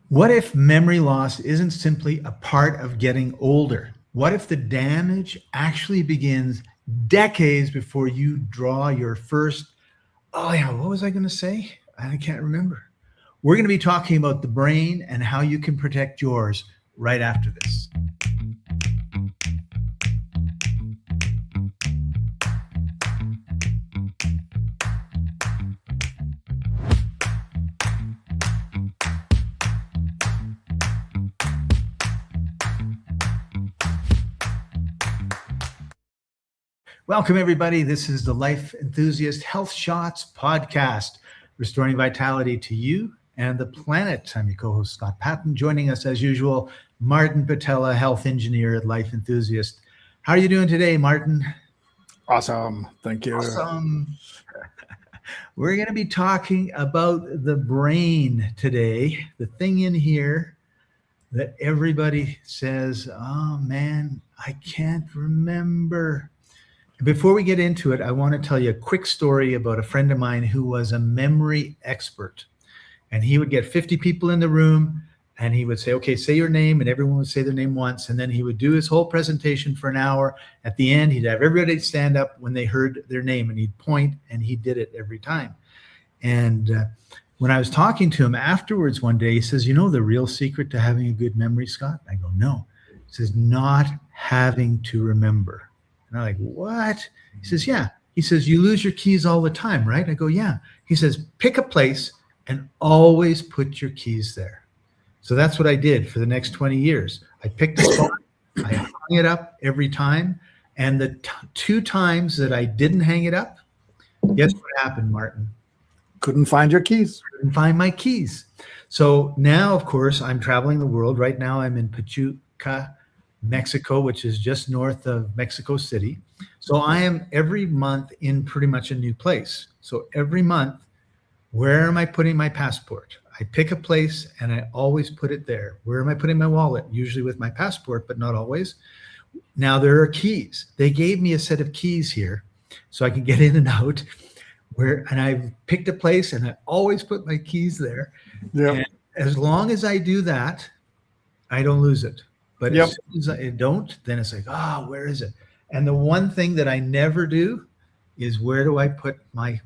What if memory loss isn't simply a part of getting older? What if the damage actually begins decades before you draw your first, oh yeah, what was I going to say? I can't remember. We're going to be talking about the brain and how you can protect yours right after this. Welcome, everybody. This is the Life Enthusiast Health Shots podcast, restoring vitality to you and the planet. I'm your co-host, Scott Patton. Joining us, as usual, Martin Patella, health engineer at Life Enthusiast. How are you doing today, Martin? Awesome. Thank you. Awesome. We're going to be talking about the brain today, the thing in here that everybody says, oh, man, I can't remember. Before we get into it, I want to tell you a quick story about a friend of mine who was a memory expert. And he would get 50 people in the room and he would say, okay, say your name, and everyone would say their name once. And then he would do his whole presentation for an hour. At the end, he'd have everybody stand up when they heard their name, and he'd point, and he did it every time. And when I was talking to him afterwards one day, he says, you know the real secret to having a good memory, Scott? I go, no. He says, not having to remember. And I'm like, what? He says, yeah. He says, you lose your keys all the time, right? I go, yeah. He says, pick a place and always put your keys there. So that's what I did for the next 20 years. I picked a spot, I hung it up every time. And the two times that I didn't hang it up, guess what happened, Martin? Couldn't find your keys. Couldn't find my keys. So now, of course, I'm traveling the world. Right now, I'm in Pachuca, Mexico, which is just north of Mexico City. So I am every month in pretty much a new place. So every month, where am I putting my passport? I pick a place and I always put it there. Where am I putting my wallet? Usually with my passport, but not always. Now there are keys. They gave me a set of keys here so I can get in and out. And I picked a place and I always put my keys there. Yeah. And as long as I do that, I don't lose it. But as soon as I don't, then it's like, where is it? And the one thing that I never do is, where do I put my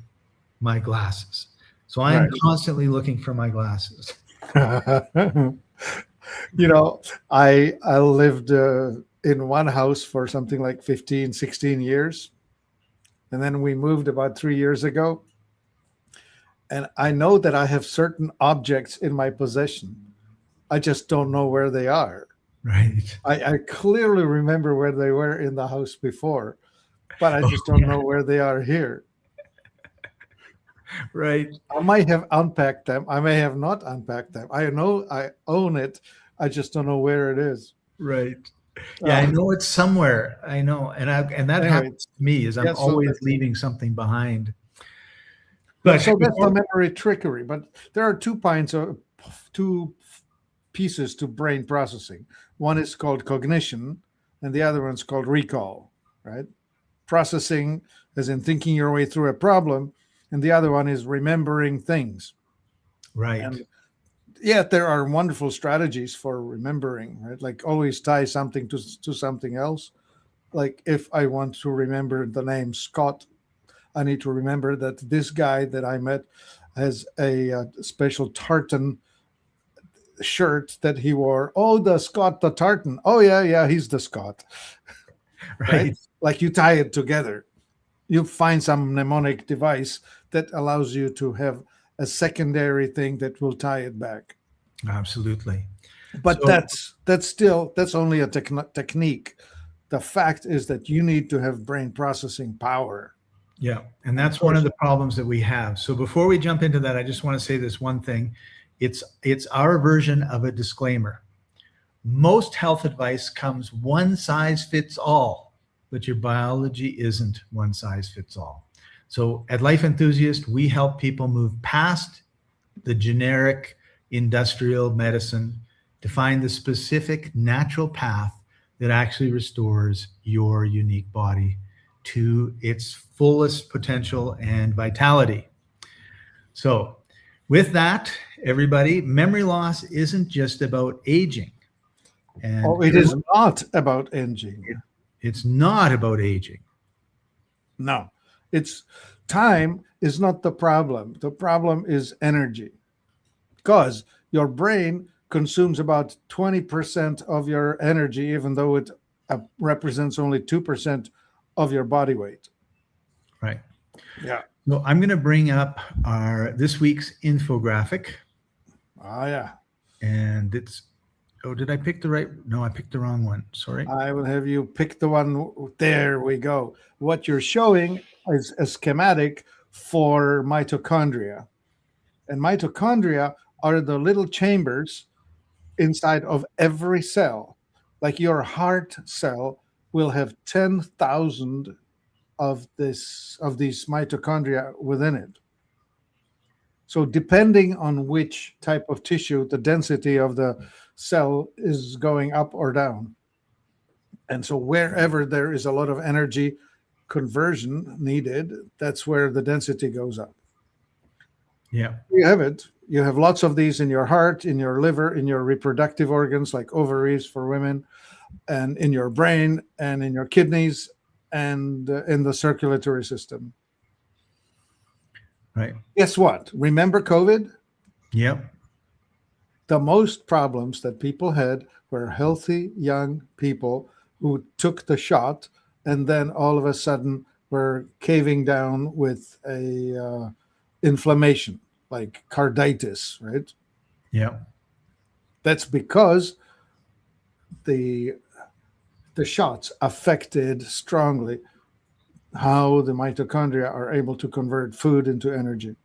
glasses? So I am constantly looking for my glasses. You know, I lived in one house for something like 15, 16 years. And then we moved about 3 years ago. And I know that I have certain objects in my possession. I just don't know where they are. Right. I clearly remember where they were in the house before, but I just don't know where they are here. Right. I might have unpacked them. I may have not unpacked them. I know I own it. I just don't know where it is. Right. Yeah, I know it's somewhere. I know. And that happens to me, is I'm always leaving something behind. But so that's the memory trickery. But there are two pieces to brain processing. One is called cognition, and the other one's called recall, right? Processing, as in thinking your way through a problem, and the other one is remembering things. Right. And yet there are wonderful strategies for remembering, right? Like always tie something to something else. Like if I want to remember the name Scott, I need to remember that this guy that I met has a special tartan shirt that he wore. Oh, the Scott, the tartan. Oh yeah, he's the Scott. Right? Like you tie it together. You find some mnemonic device that allows you to have a secondary thing that will tie it back. Absolutely. But so, that's only a technique. The fact is that you need to have brain processing power. Yeah, and that's one of the problems that we have. So before we jump into that, I just want to say this one thing. It's our version of a disclaimer. Most health advice comes one size fits all, but your biology isn't one size fits all. So at Life Enthusiast, we help people move past the generic industrial medicine to find the specific natural path that actually restores your unique body to its fullest potential and vitality. So With that, everybody, memory loss isn't just about aging. And Oh, it is not about aging. It's not about aging. No, it's time is not the problem. The problem is energy, because your brain consumes about 20% of your energy, even though it represents only 2% of your body weight. Right. Yeah. So I'm going to bring up this week's infographic. Yeah. And it's, did I pick the right? No, I picked the wrong one. Sorry. I will have you pick the one. There we go. What you're showing is a schematic for mitochondria. And mitochondria are the little chambers inside of every cell. Like your heart cell will have 10,000 of these mitochondria within it. So depending on which type of tissue, the density of the cell is going up or down. And so wherever there is a lot of energy conversion needed, that's where the density goes up. Yeah. You have it. You have lots of these in your heart, in your liver, in your reproductive organs like ovaries for women, and in your brain and in your kidneys and in the circulatory system. Right. Guess what? Remember COVID? Yep. The most problems that people had were healthy young people who took the shot and then all of a sudden were caving down with a inflammation like carditis, right? Yeah. That's because the shots affected strongly how the mitochondria are able to convert food into energy.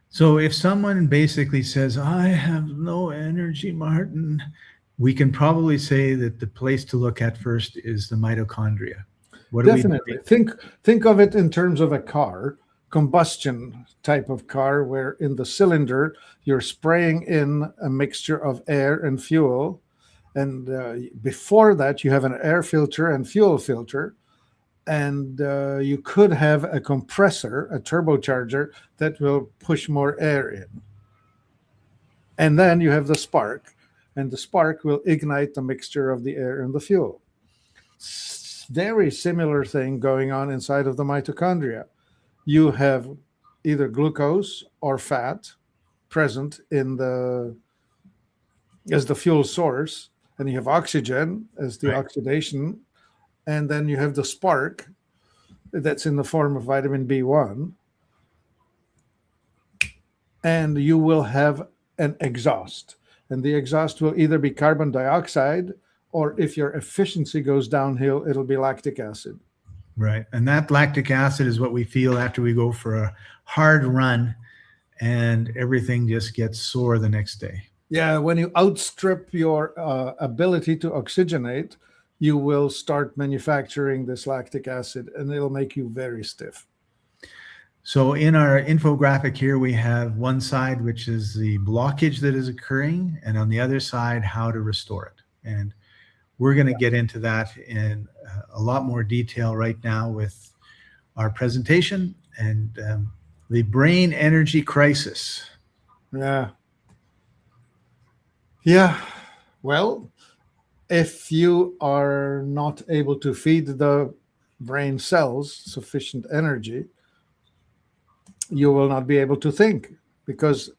So if someone basically says, I have no energy, Martin, we can probably say that the place to look at first is the mitochondria. What Definitely. Think of it in terms of a car, combustion type of car, where in the cylinder you're spraying in a mixture of air and fuel. And before that, you have an air filter and fuel filter. And you could have a compressor, a turbocharger, that will push more air in. And then you have the spark, and the spark will ignite the mixture of the air and the fuel. Very similar thing going on inside of the mitochondria. You have either glucose or fat present as the fuel source, and you have oxygen as the oxidation. And then you have the spark that's in the form of vitamin B1. And you will have an exhaust. And the exhaust will either be carbon dioxide, or if your efficiency goes downhill, it'll be lactic acid. Right. And that lactic acid is what we feel after we go for a hard run and everything just gets sore the next day. Yeah, when you outstrip your ability to oxygenate, you will start manufacturing this lactic acid, and it'll make you very stiff. So in our infographic here, we have one side, which is the blockage that is occurring, and on the other side, how to restore it. And we're going to get into that in a lot more detail right now with our presentation and the brain energy crisis. Yeah. Yeah. Well, if you are not able to feed the brain cells sufficient energy, you will not be able to think, because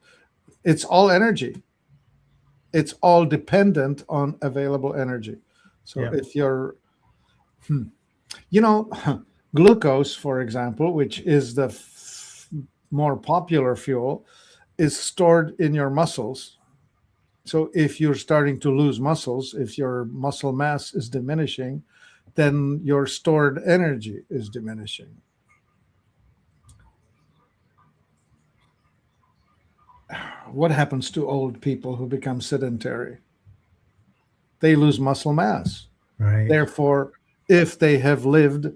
it's all energy. It's all dependent on available energy. So if you're, glucose, for example, which is the more popular fuel, is stored in your muscles. So if you're starting to lose muscles, if your muscle mass is diminishing, then your stored energy is diminishing. What happens to old people who become sedentary? They lose muscle mass. Right. Therefore, if they have lived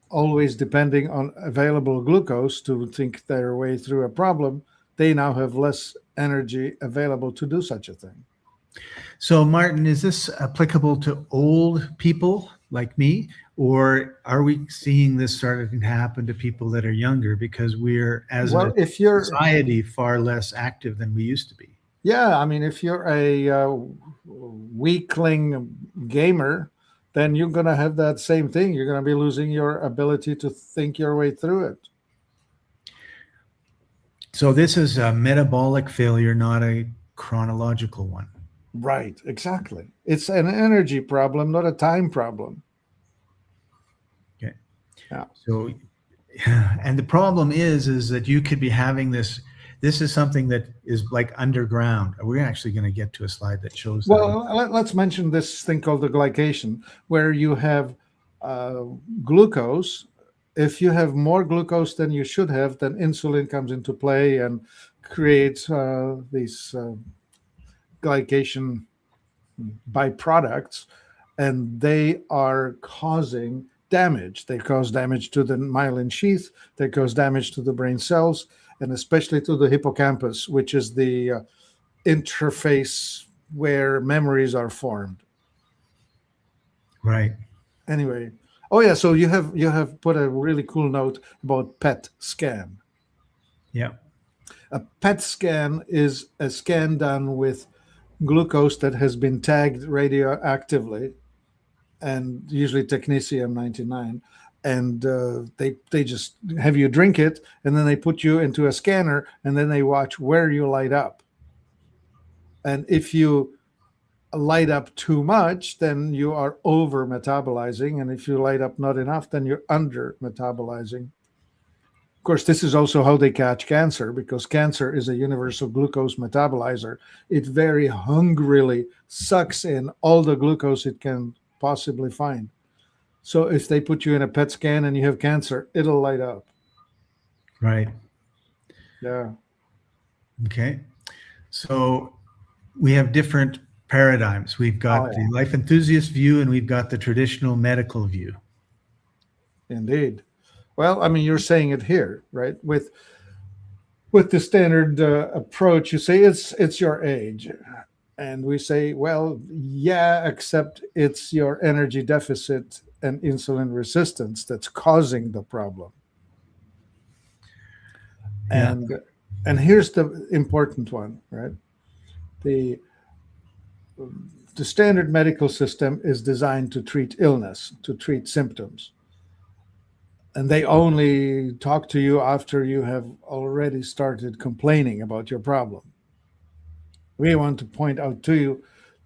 always depending on available glucose to think their way through a problem, they now have less energy available to do such a thing. So, Martin, is this applicable to old people like me, Or are we seeing this starting to happen to people that are younger because we're, as a Well, if you're, society, far less active than we used to be? yeah, I mean, if you're a weakling gamer, then you're going to have that same thing. You're going to be losing your ability to think your way through it. So this is a metabolic failure, not a chronological one. Right, exactly. It's an energy problem, not a time problem. Okay. Yeah. So, and the problem is that you could be having this. This is something that is like underground. We're actually going to get to a slide that shows that. Well, let's mention this thing called the glycation, where you have glucose. If you have more glucose than you should have, then insulin comes into play and creates these glycation byproducts, and they are causing damage. They cause damage to the myelin sheath, they cause damage to the brain cells, and especially to the hippocampus, which is the interface where memories are formed. Right. Anyway, oh yeah, so you have put a really cool note about PET scan. Yeah. A PET scan is a scan done with glucose that has been tagged radioactively, and usually technetium-99, and they just have you drink it, and then they put you into a scanner, and then they watch where you light up. And if you light up too much, then you are over metabolizing, and if you light up not enough, then you're under metabolizing. Of course, this is also how they catch cancer, because cancer is a universal glucose metabolizer. It very hungrily sucks in all the glucose it can possibly find. So if they put you in a PET scan and you have cancer, it'll light up. Right. Yeah. Okay. So we have different paradigms. We've got the life enthusiast view, and we've got the traditional medical view. Indeed. Well, I mean, you're saying it here, right? With the standard approach, you say it's your age. And we say, well, yeah, except it's your energy deficit and insulin resistance that's causing the problem. Yeah. And here's the important one, right? The standard medical system is designed to treat illness, to treat symptoms. And they only talk to you after you have already started complaining about your problem. We want to point out to you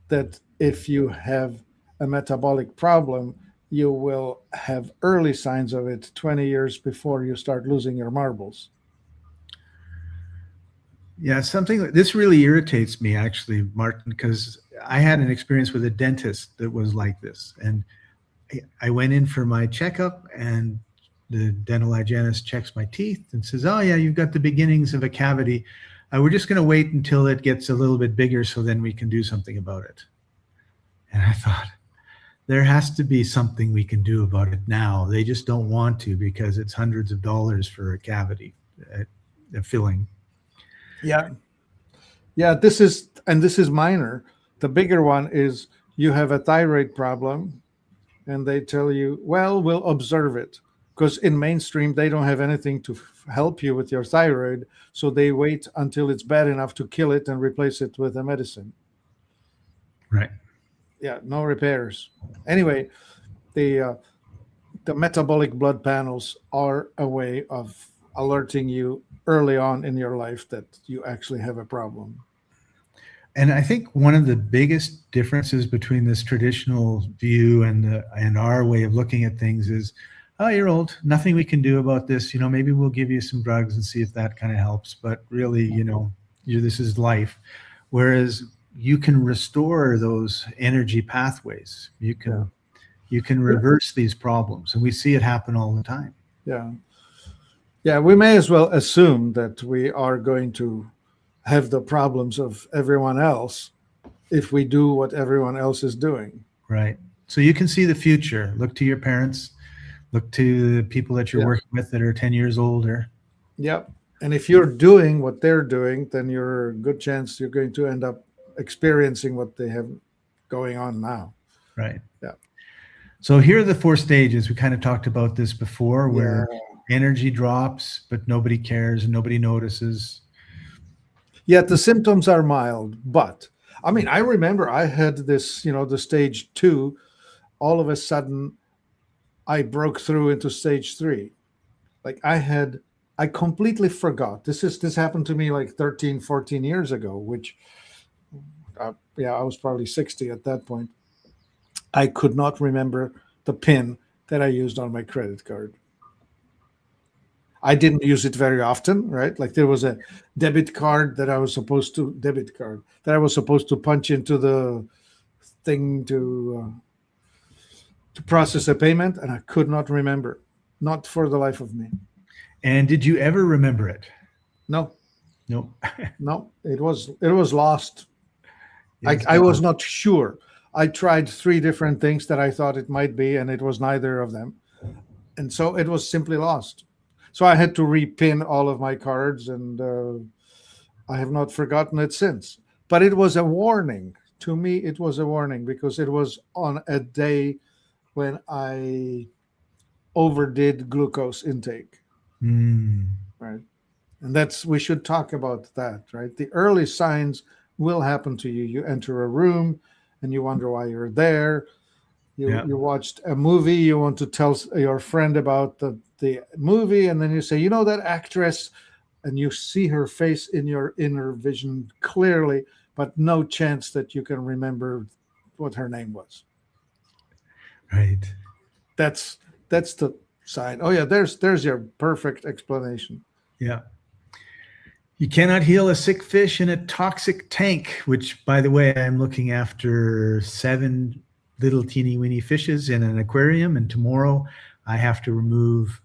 that if you have a metabolic problem, you will have early signs of it 20 years before you start losing your marbles. Yeah, this really irritates me, actually, Martin, because I had an experience with a dentist that was like this. And I went in for my checkup, and the dental hygienist checks my teeth and says, oh, yeah, you've got the beginnings of a cavity. We're just going to wait until it gets a little bit bigger so then we can do something about it. And I thought, there has to be something we can do about it now. They just don't want to, because it's hundreds of dollars for a cavity, a filling. Yeah. Yeah, this is minor. The bigger one is you have a thyroid problem, and they tell you, well, we'll observe it. Because in mainstream, they don't have anything to help you with your thyroid. So they wait until it's bad enough to kill it and replace it with a medicine. Right. Yeah, no repairs. Anyway, the metabolic blood panels are a way of alerting you early on in your life that you actually have a problem. And I think one of the biggest differences between this traditional view and our way of looking at things is, oh, you're old, nothing we can do about this. Maybe we'll give you some drugs and see if that kind of helps. But really, this is life. Whereas you can restore those energy pathways. You can reverse these problems. And we see it happen all the time. Yeah. Yeah, we may as well assume that we are going to have the problems of everyone else if we do what everyone else is doing. Right. So you can see the future. Look to your parents. Look to the people that you're working with that are 10 years older. Yep. And if you're doing what they're doing, then you're a good chance you're going to end up experiencing what they have going on now. Right. Yeah. So here are the 4 stages. We kind of talked about this before, where Yeah. energy drops, but nobody cares and nobody notices. Yet the symptoms are mild, but I mean, I remember I had this, the stage 2. All of a sudden, I broke through into stage 3. Like I completely forgot. This happened to me like 13, 14 years ago, which, yeah, I was probably 60 at that point. I could not remember the PIN that I used on my credit card. I didn't use it very often, right? Like there was a debit card that I was supposed to punch into the thing to process a payment, and I could not remember, not for the life of me. And did you ever remember it? No, Nope. no, it was lost. I was not sure. I tried 3 different things that I thought it might be, and it was neither of them, and so it was simply lost. So I had to repin all of my cards, and I have not forgotten it since. But it was a warning. To me, it was a warning because it was on a day when I overdid glucose intake, right? And we should talk about that, right? The early signs will happen to you. You enter a room and you wonder why you're there. You watched a movie, you want to tell your friend about the movie, and then you say, that actress, and you see her face in your inner vision clearly, but no chance that you can remember what her name was. Right. That's the sign. Oh yeah, there's your perfect explanation. Yeah. You cannot heal a sick fish in a toxic tank, which, by the way, I'm looking after 7 little teeny weeny fishes in an aquarium, and tomorrow I have to remove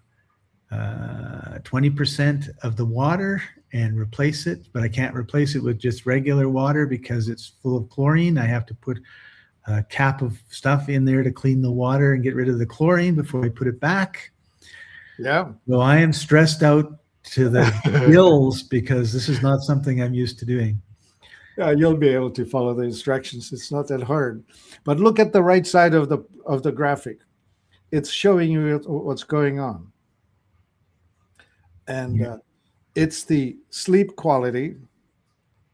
20% of the water and replace it, but I can't replace it with just regular water because it's full of chlorine. I have to put a cap of stuff in there to clean the water and get rid of the chlorine before I put it back. Yeah. So I am stressed out to the gills because this is not something I'm used to doing. Yeah, you'll be able to follow the instructions. It's not that hard. But look at the right side of the graphic. It's showing you what's going on. And it's the sleep quality,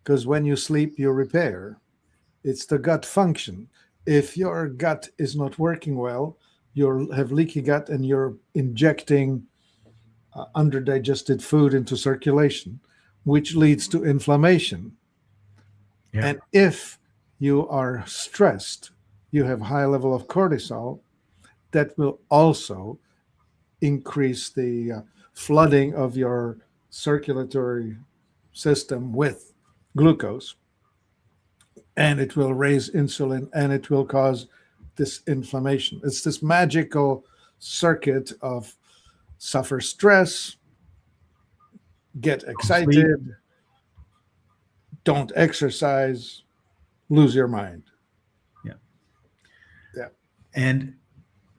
because when you sleep, you repair. It's the gut function. If your gut is not working well, you'll have leaky gut and you're injecting underdigested food into circulation, which leads to inflammation. Yeah. And if you are stressed, you have high level of cortisol, that will also increase the flooding of your circulatory system with glucose, and it will raise insulin, and it will cause this inflammation. It's this magical circuit of suffer stress, get excited, Sleep. don't exercise, lose your mind. Yeah. And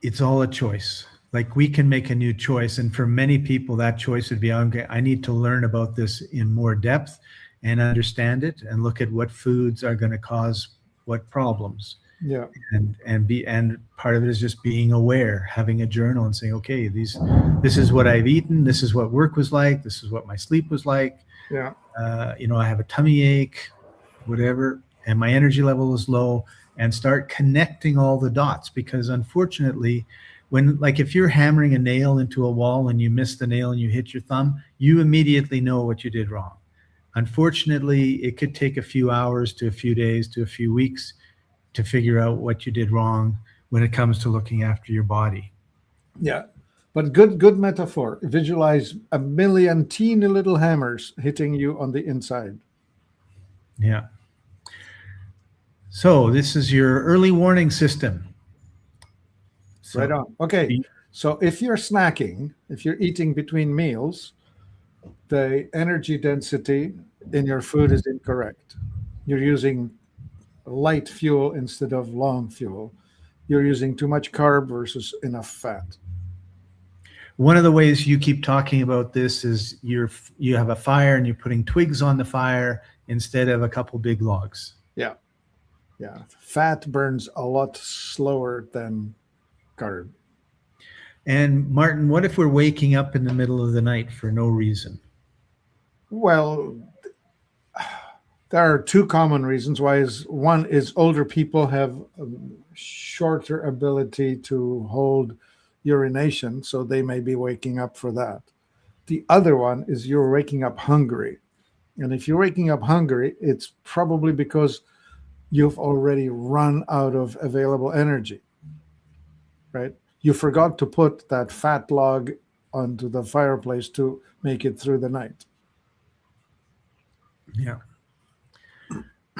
it's all a choice. Like, we can make a new choice. And for many people, that choice would be, okay, I need to learn about this in more depth and understand it and look at what foods are going to cause what problems. Yeah. And part of it is just being aware, having a journal and saying, okay, this is what I've eaten. This is what work was like. This is what my sleep was like. Yeah. I have a tummy ache, whatever, and my energy level is low, and start connecting all the dots. Because unfortunately, if you're hammering a nail into a wall and you miss the nail and you hit your thumb, you immediately know what you did wrong. Unfortunately, it could take a few hours to a few days to a few weeks to figure out what you did wrong when it comes to looking after your body. Yeah. But good metaphor. Visualize a million teeny little hammers hitting you on the inside. Yeah. So this is your early warning system. So, right on. Okay. So if you're snacking, if you're eating between meals, the energy density in your food is incorrect. You're using light fuel instead of long fuel. You're using too much carb versus enough fat. One of the ways you keep talking about this is you have a fire and you're putting twigs on the fire instead of a couple big logs. Yeah. Yeah. Fat burns a lot slower than carb. And Martin, what if we're waking up in the middle of the night for no reason? Well, there are two common reasons why. One is older people have a shorter ability to hold urination, so they may be waking up for that. The other one is you're waking up hungry. And if you're waking up hungry, it's probably because you've already run out of available energy, right? You forgot to put that fat log onto the fireplace to make it through the night. Yeah.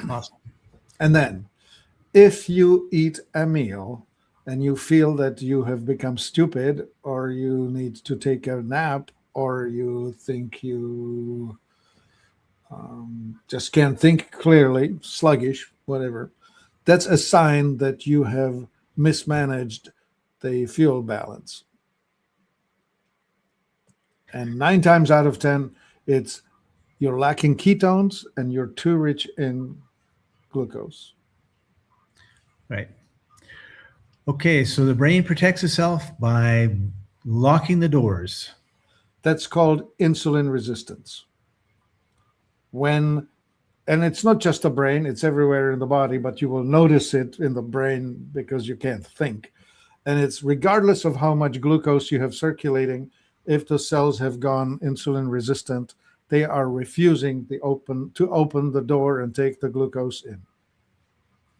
Awesome. And then if you eat a meal and you feel that you have become stupid, or you need to take a nap, or you think you just can't think clearly, sluggish, whatever, that's a sign that you have mismanaged the fuel balance. And 9 times out of 10, it's you're lacking ketones and you're too rich in glucose. Right. Okay, so the brain protects itself by locking the doors. That's called insulin resistance. And it's not just the brain, it's everywhere in the body, but you will notice it in the brain because you can't think. And it's regardless of how much glucose you have circulating, if the cells have gone insulin resistant, they are refusing to open the door and take the glucose in.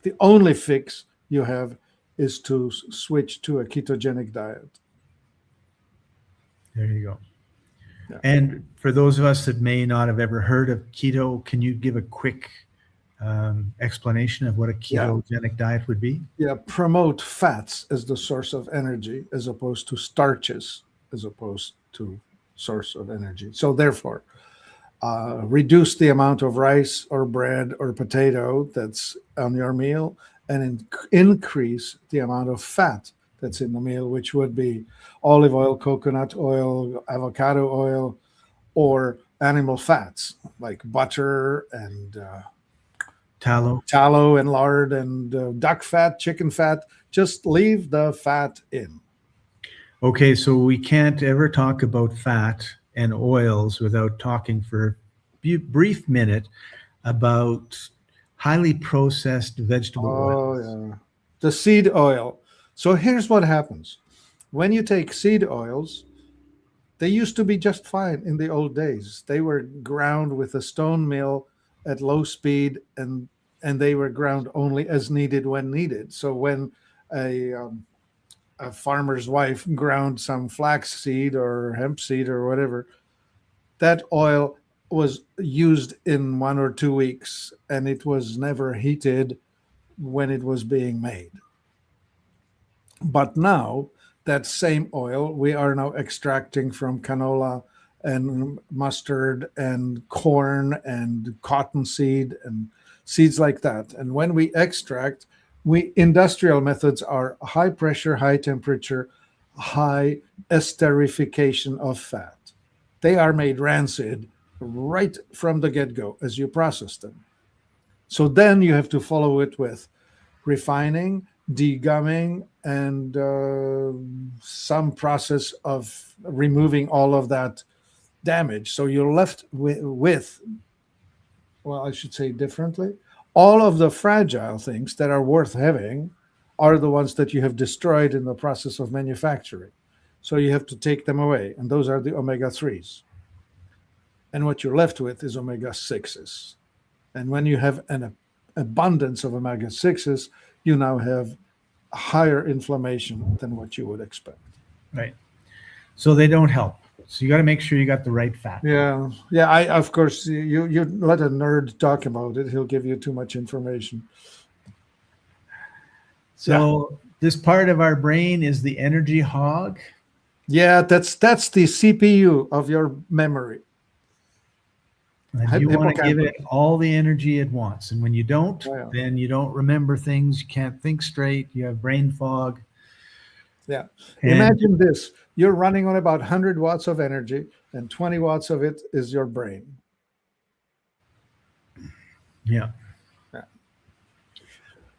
The only fix you have is to switch to a ketogenic diet. There you go. Yeah. And for those of us that may not have ever heard of keto, can you give a quick explanation of what a ketogenic diet would be? Yeah, promote fats as the source of energy as opposed to starches as opposed to source of energy. So therefore, reduce the amount of rice or bread or potato that's on your meal, and increase the amount of fat that's in the meal, which would be olive oil, coconut oil, avocado oil, or animal fats like butter and tallow and lard and duck fat, chicken fat. Just leave the fat in. Okay, so we can't ever talk about fat and oils without talking for a brief minute about highly processed vegetable oils. Yeah. The seed oil. So here's what happens. When you take seed oils, they used to be just fine in the old days. They were ground with a stone mill at low speed, and they were ground only as needed when needed. So when a farmer's wife ground some flax seed or hemp seed or whatever, that oil was used in 1 or 2 weeks, and it was never heated when it was being made. But now that same oil we are now extracting from canola and mustard and corn and cottonseed and seeds like that. And when we extract, industrial methods are high pressure, high temperature, high esterification of fat. They are made rancid right from the get-go as you process them. So then you have to follow it with refining, degumming, and some process of removing all of that damage. So you're left with, well, I should say differently, all of the fragile things that are worth having are the ones that you have destroyed in the process of manufacturing. So you have to take them away, and those are the omega-3s. And what you're left with is omega-6s. And when you have an abundance of omega-6s, you now have higher inflammation than what you would expect. Right. So they don't help. So you got to make sure you got the right fat. Yeah. Of course, you let a nerd talk about it. He'll give you too much information. So this part of our brain is the energy hog. Yeah, that's the CPU of your memory. And you want to give it all the energy it wants. And when you don't, then you don't remember things. You can't think straight. You have brain fog. Yeah. Imagine this. You're running on about 100 watts of energy, and 20 watts of it is your brain. Yeah.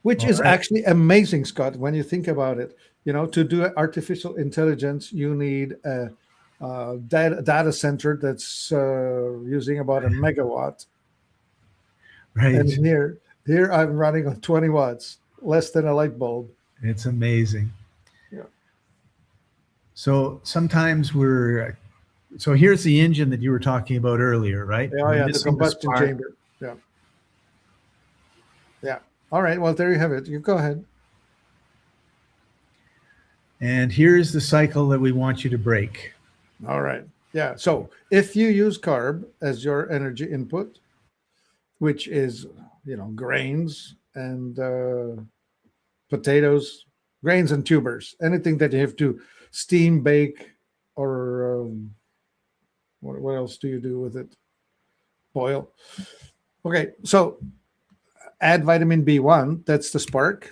Which is actually amazing, Scott, when you think about it. To do artificial intelligence, you need a data center that's using about a megawatt. Right. And here I'm running on 20 watts, less than a light bulb. It's amazing. Yeah. So sometimes so here's the engine that you were talking about earlier, right? Yeah, the combustion chamber. Yeah. Yeah. All right. Well, there you have it. You go ahead. And here's the cycle that we want you to break. All right. Yeah. So if you use carb as your energy input, which is, grains and potatoes, grains and tubers, anything that you have to steam, bake, or what else do you do with it? Boil. Okay. So add vitamin B1. That's the spark.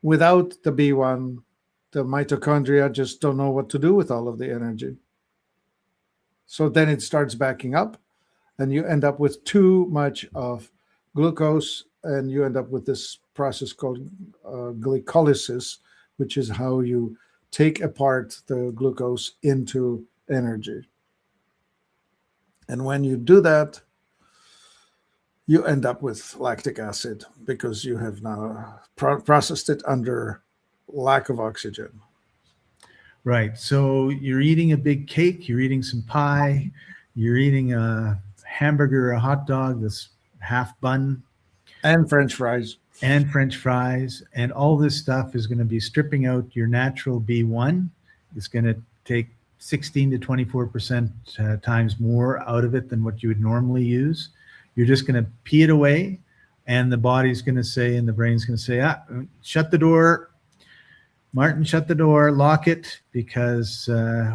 Without the B1, the mitochondria just don't know what to do with all of the energy. So then it starts backing up, and you end up with too much of glucose, and you end up with this process called glycolysis, which is how you take apart the glucose into energy. And when you do that, you end up with lactic acid because you have now processed it under lack of oxygen. Right. So you're eating a big cake, you're eating some pie, you're eating a hamburger, a hot dog that's half bun. And French fries. And all this stuff is going to be stripping out your natural B1. It's going to take 16 to 24% times more out of it than what you would normally use. You're just going to pee it away, and the body's going to say, and the brain's going to say, shut the door. Martin, shut the door, lock it, because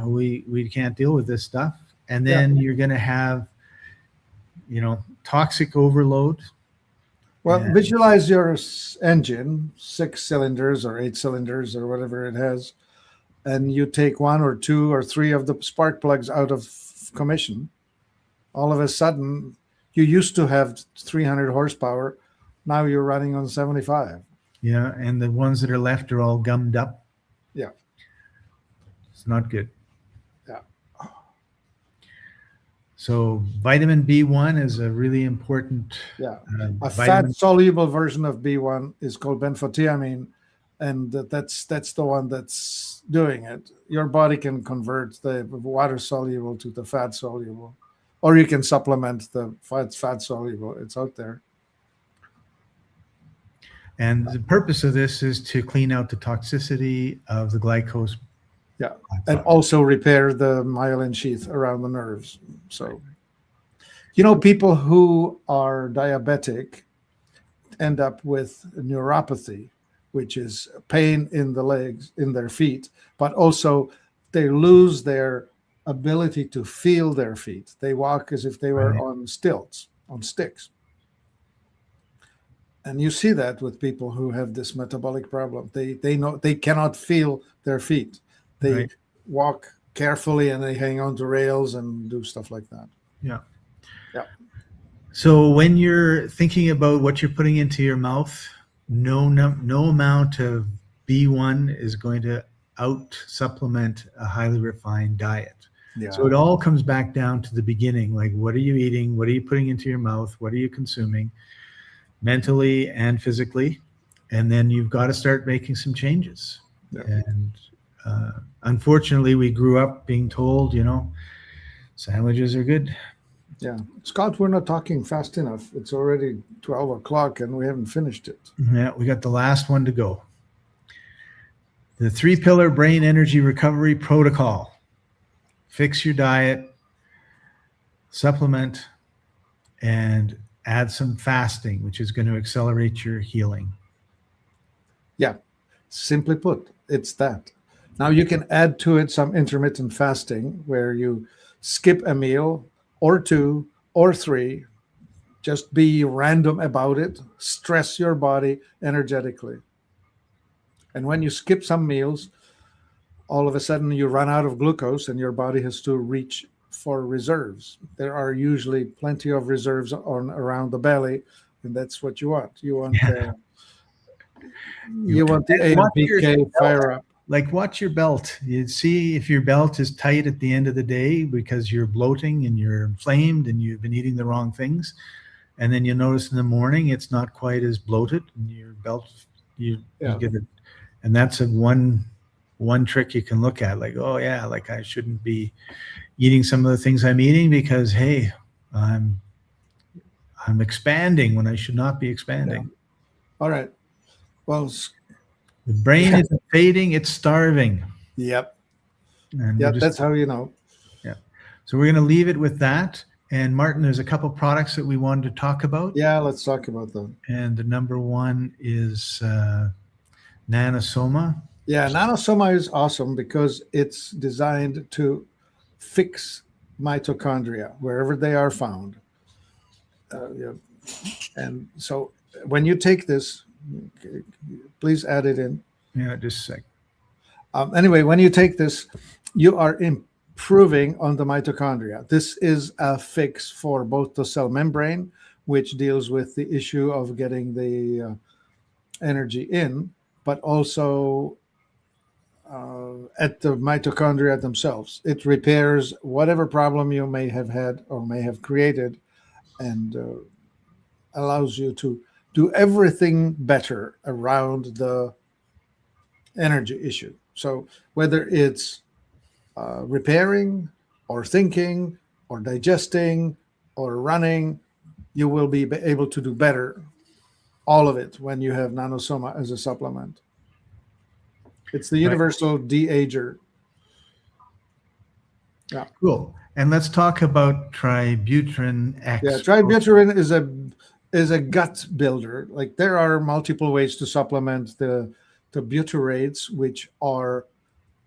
we can't deal with this stuff. And then you're going to have, toxic overload. Well, visualize your engine, 6 cylinders or 8 cylinders or whatever it has, and you take 1 or 2 or 3 of the spark plugs out of commission. All of a sudden, you used to have 300 horsepower. Now you're running on 75. Yeah, and the ones that are left are all gummed up. Yeah. It's not good. Yeah. So vitamin B1 is a really important a fat-soluble version of B1 is called benfotiamine, and that's the one that's doing it. Your body can convert the water-soluble to the fat-soluble, or you can supplement the fat-soluble. It's out there. And the purpose of this is to clean out the toxicity of the glycose. Yeah, and also repair the myelin sheath around the nerves. So, people who are diabetic end up with neuropathy, which is pain in the legs, in their feet, but also they lose their ability to feel their feet. They walk as if they were on stilts, on sticks. And you see that with people who have this metabolic problem. They know they cannot feel their feet. They walk carefully and they hang on to rails and do stuff like that. Yeah. Yeah. So when you're thinking about what you're putting into your mouth, no amount of B1 is going to out supplement a highly refined diet. Yeah. So it all comes back down to the beginning. Like, what are you eating? What are you putting into your mouth? What are you consuming? Mentally and physically, and then you've got to start making some changes. Yeah. And unfortunately, we grew up being told, sandwiches are good. Yeah, Scott, we're not talking fast enough. It's already 12 o'clock and we haven't finished it. Yeah, we got the last one to go. The 3-pillar brain energy recovery protocol. Fix your diet, supplement, and add some fasting, which is going to accelerate your healing. Yeah, simply put, it's that. Now you can add to it some intermittent fasting where you skip a meal or 2 or 3. Just be random about it. Stress your body energetically. And when you skip some meals, all of a sudden you run out of glucose and your body has to reach for reserves. There are usually plenty of reserves around the belly, and that's what you want. You want You want the And watch AMPK fire up. Like, watch your belt. You see if your belt is tight at the end of the day because you're bloating and you're inflamed and you've been eating the wrong things. And then you notice in the morning it's not quite as bloated, and your belt, you get it. And that's one trick you can look at. Like, oh yeah, like I shouldn't be eating some of the things I'm eating because, hey, I'm expanding when I should not be expanding. Yeah. All right. Well, the brain isn't fading; it's starving. Yep. And that's how you know. Yeah. So we're going to leave it with that. And Martin, there's a couple products that we wanted to talk about. Yeah, let's talk about them. And the number one is Nanosoma. Yeah, Nanosoma is awesome because it's designed to fix mitochondria wherever they are found. And so when you take this, please add it in. Yeah, just a sec. Anyway, when you take this, you are improving on the mitochondria. This is a fix for both the cell membrane, which deals with the issue of getting the energy in, but also at the mitochondria themselves. It repairs whatever problem you may have had or may have created, and allows you to do everything better around the energy issue. So whether it's repairing or thinking or digesting or running, you will be able to do better, all of it, when you have Nanosoma as a supplement. It's the universal de-ager. Yeah. Cool. And let's talk about Tributerin X. Yeah, Tributerin is a gut builder. Like, there are multiple ways to supplement the butyrates, which are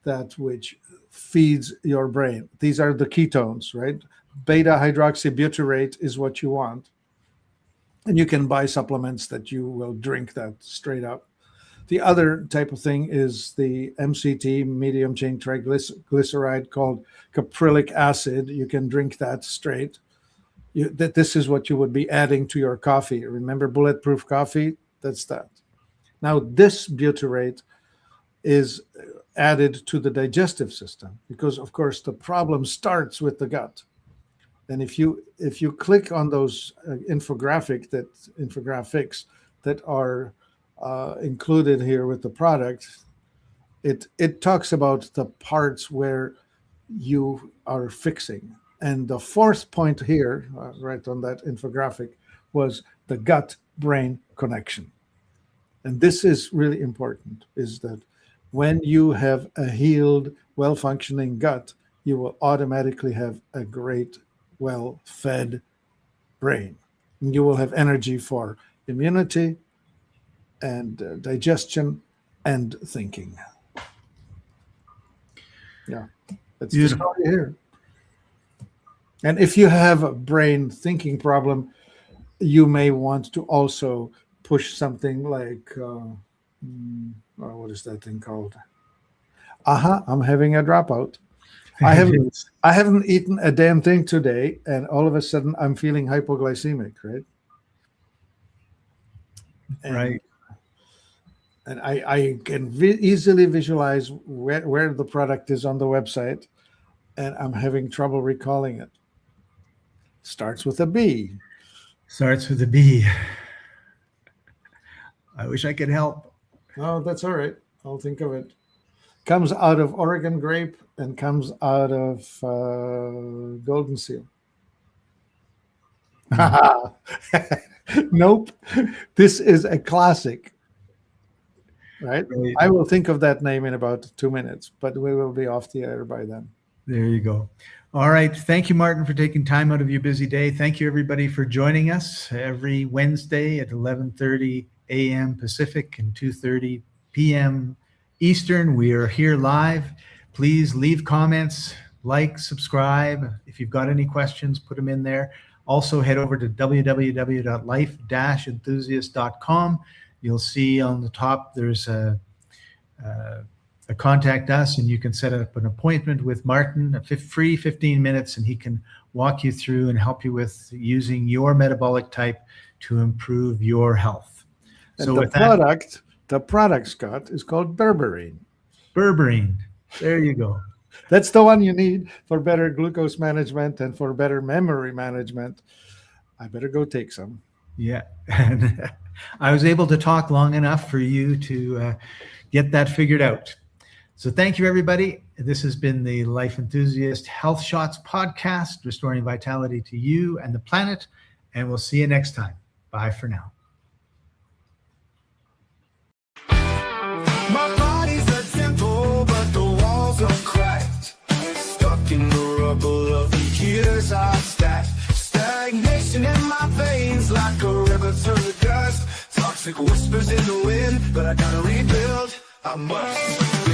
that which feeds your brain. These are the ketones, right? Beta hydroxybutyrate is what you want. And you can buy supplements that you will drink that straight up. The other type of thing is the MCT, medium chain triglyceride, called caprylic acid. You can drink that straight. This is what you would be adding to your coffee. Remember bulletproof coffee? That's that. Now, this butyrate is added to the digestive system because, of course, the problem starts with the gut. And if you click on those infographics that are included here with the product, it talks about the parts where you are fixing. And the fourth point here, right on that infographic, was the gut-brain connection. And this is really important, is that when you have a healed, well-functioning gut, you will automatically have a great, well-fed brain. And you will have energy for immunity and digestion and thinking. Yeah, that's the story here. And if you have a brain thinking problem, you may want to also push something like, what is that thing called? I'm having a dropout. I haven't eaten a damn thing today, and all of a sudden I'm feeling hypoglycemic, right? Right. And I can easily visualize where the product is on the website, and I'm having trouble recalling it. Starts with a B. Starts with a B. I wish I could help. Oh, that's all right. I'll think of it. Comes out of Oregon grape and comes out of golden seal. Nope. This is a classic. Right? I will think of that name in about 2 minutes, but we will be off the air by then. There you go. All right. Thank you, Martin, for taking time out of your busy day. Thank you, everybody, for joining us every Wednesday at 11:30 a.m. Pacific and 2:30 p.m. Eastern. We are here live. Please leave comments, like, subscribe. If you've got any questions, put them in there. Also, head over to www.life-enthusiast.com. You'll see on the top there's a contact us, and you can set up an appointment with Martin, a free 15 minutes, and he can walk you through and help you with using your metabolic type to improve your health. And so the product The product, Scott, is called Berberine. Berberine. There you go. That's the one you need for better glucose management and for better memory management. I better go take some. Yeah. And I was able to talk long enough for you to get that figured out. So thank you, everybody. This has been the Life Enthusiast Health Shots podcast, restoring vitality to you and the planet. And we'll see you next time. Bye for now. My body's a temple, but the walls are cracked. Stuck in the rubble of the years I've stacked. Stagnation in my veins like a river to the dust. Toxic whispers in the wind, but I gotta rebuild. I must.